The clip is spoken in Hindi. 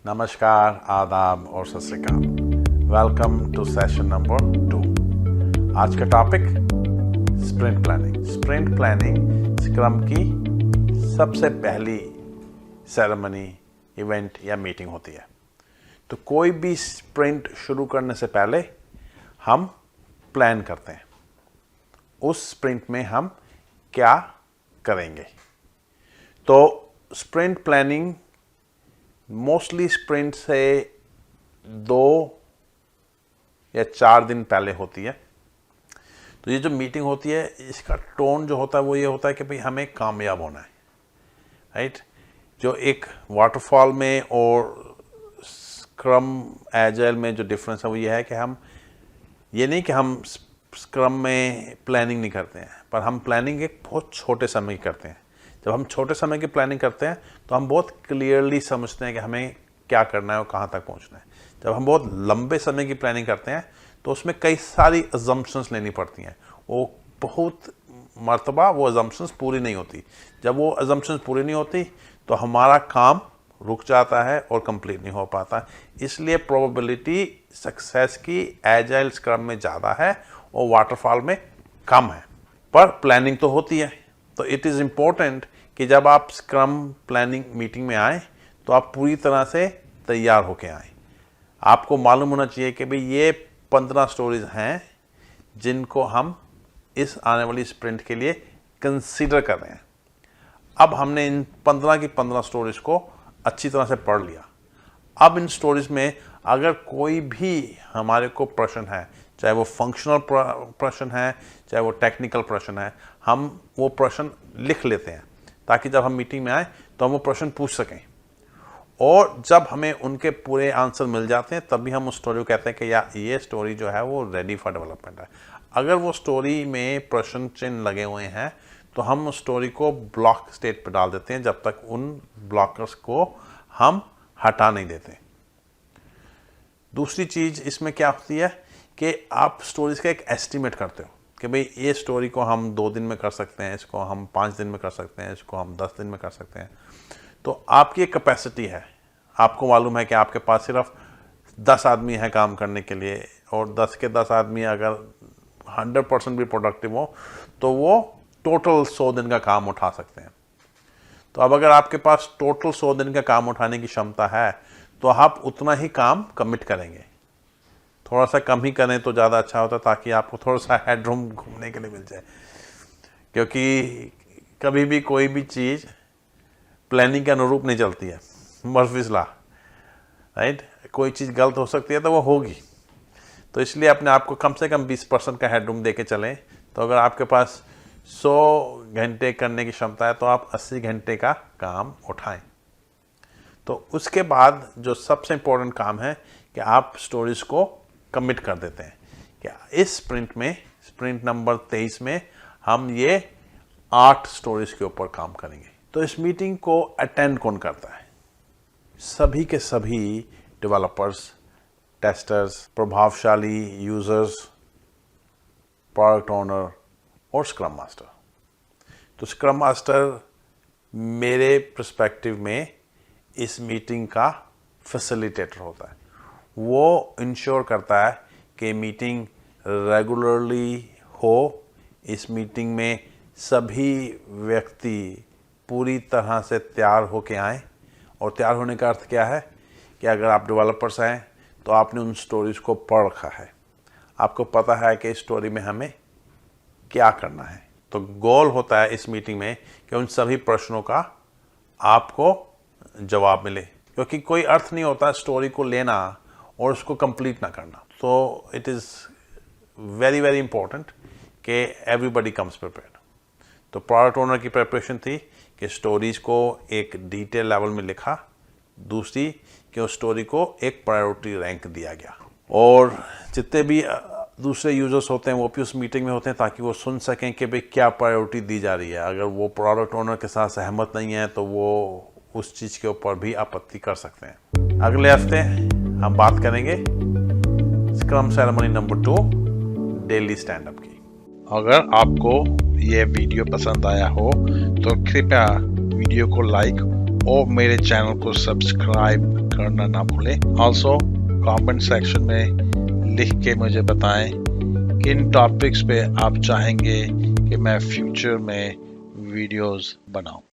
नमस्कार, आदाब और सत श्री अकाल। Welcome to session number 2। आज का topic sprint planning. Sprint planning scrum की सबसे पहली सेरेमनी, इवेंट या मीटिंग होती है। तो कोई भी स्प्रिंट शुरू करने से पहले हम प्लान करते हैं उस स्प्रिंट में हम क्या करेंगे। तो स्प्रिंट प्लानिंग मोस्टली स्प्रिंट से 2 या 4 दिन पहले होती है। तो ये जो मीटिंग होती है, इसका टोन जो होता है वो ये होता है कि भाई हमें कामयाब होना है, राइट। जो एक वाटरफॉल में और स्क्रम एजाइल में जो डिफरेंस है वो ये है कि हम ये नहीं कि हम स्क्रम में प्लानिंग नहीं करते हैं, पर हम प्लानिंग एक बहुत छोटे समय की करते हैं। जब हम छोटे समय की प्लानिंग करते हैं तो हम बहुत क्लियरली समझते हैं कि हमें क्या करना है और कहाँ तक पहुँचना है। जब हम बहुत लंबे समय की प्लानिंग करते हैं तो उसमें कई सारी अजम्पशंस लेनी पड़ती हैं। वो बहुत मर्तबा वो अजम्पशंस पूरी नहीं होती। जब वो अजम्पशंस पूरी नहीं होती तो हमारा काम रुक जाता है और कंप्लीट नहीं हो पाता। इसलिए प्रोबेबिलिटी सक्सेस की एजाइल स्क्रम में ज़्यादा है और वाटरफॉल में कम है, पर प्लानिंग तो होती है। तो इट इज़ इम्पोर्टेंट कि जब आप स्क्रम प्लानिंग मीटिंग में आए तो आप पूरी तरह से तैयार होकर आए। आपको मालूम होना चाहिए कि भाई ये 15 स्टोरीज हैं जिनको हम इस आने वाली स्प्रिंट के लिए कंसीडर कर रहे हैं। अब हमने इन 15 की 15 स्टोरीज को अच्छी तरह से पढ़ लिया। अब इन स्टोरीज में अगर कोई भी हमारे को प्रश्न है, चाहे वो फंक्शनल प्रश्न है, चाहे वो टेक्निकल प्रश्न है, हम वो प्रश्न लिख लेते हैं ताकि जब हम मीटिंग में आए तो हम वो प्रश्न पूछ सकें। और जब हमें उनके पूरे आंसर मिल जाते हैं तभी हम उस स्टोरी को कहते हैं कि या ये स्टोरी जो है वो रेडी फॉर डेवलपमेंट है। अगर वो स्टोरी में प्रश्न चिन्ह लगे हुए हैं तो हम उस स्टोरी को ब्लॉक स्टेट पर डाल देते हैं जब तक उन ब्लॉकर्स को हम हटा नहीं देते। दूसरी चीज़ इसमें क्या होती है कि आप स्टोरीज का एक एस्टीमेट करते हो कि भाई ये स्टोरी को हम 2 दिन में कर सकते हैं, इसको हम 5 दिन में कर सकते हैं, इसको हम 10 दिन में कर सकते हैं। तो आपकी एक कैपेसिटी है। आपको मालूम है कि आपके पास सिर्फ 10 आदमी है काम करने के लिए, और 10 के 10 आदमी अगर 100% भी प्रोडक्टिव हो तो वो टोटल 100 दिन का काम उठा सकते हैं। तो अब अगर आपके पास टोटल 100 दिन का काम उठाने की क्षमता है तो आप उतना ही काम कमिट करेंगे। थोड़ा सा कम ही करें तो ज़्यादा अच्छा होता, ताकि आपको थोड़ा सा हेडरूम घूमने के लिए मिल जाए। क्योंकि कभी भी कोई भी चीज़ प्लानिंग के अनुरूप नहीं चलती है, मर्फीज़ लॉ, राइट। कोई चीज़ गलत हो सकती है तो वो होगी। तो इसलिए अपने आप को कम से कम 20% का हेडरूम दे के चलें। तो अगर आपके पास 100 घंटे करने की क्षमता है तो आप 80 घंटे का काम उठाएं। तो उसके बाद जो सबसे इम्पोर्टेंट काम है कि आप स्टोरीज को कमिट कर देते हैं कि इस स्प्रिंट में, स्प्रिंट नंबर 23 में हम ये 8 स्टोरीज के ऊपर काम करेंगे। तो इस मीटिंग को अटेंड कौन करता है? सभी के सभी डेवलपर्स, टेस्टर्स, प्रभावशाली यूजर्स, प्रोडक्ट ओनर और स्क्रम मास्टर। तो स्क्रम मास्टर मेरे पर्सपेक्टिव में इस मीटिंग का फैसिलिटेटर होता है। वो इंश्योर करता है कि मीटिंग रेगुलरली हो। इस मीटिंग में सभी व्यक्ति पूरी तरह से तैयार होके आए। और तैयार होने का अर्थ क्या है कि अगर आप डेवलपर्स हैं तो आपने उन स्टोरीज को पढ़ रखा है, आपको पता है कि इस स्टोरी में हमें क्या करना है। तो गोल होता है इस मीटिंग में कि उन सभी प्रश्नों का आपको जवाब मिले, क्योंकि कोई अर्थ नहीं होता स्टोरी को लेना और उसको कंप्लीट ना करना। तो it is very very important कि एवरीबॉडी कम्स प्रिपेयर्ड। तो प्रोडक्ट ओनर की प्रिपरेशन थी कि स्टोरीज को एक डिटेल लेवल में लिखा। दूसरी कि उस स्टोरी को एक प्रायोरिटी रैंक दिया गया। और जितने भी दूसरे यूजर्स होते हैं वो भी उस मीटिंग में होते हैं ताकि वो सुन सकें कि भाई क्या प्रायोरिटी दी जा रही है। अगर वो प्रोडक्ट ओनर के साथ सहमत नहीं है तो वो उस चीज़ के ऊपर भी आपत्ति कर सकते हैं। अगले हफ्ते हम बात करेंगे scrum ceremony number 2, daily stand up की। अगर आपको ये वीडियो पसंद आया हो तो कृपया वीडियो को लाइक और मेरे चैनल को सब्सक्राइब करना ना भूलें। ऑल्सो कमेंट सेक्शन में लिख के मुझे बताएं किन टॉपिक्स पे आप चाहेंगे कि मैं फ्यूचर में वीडियोस बनाऊं।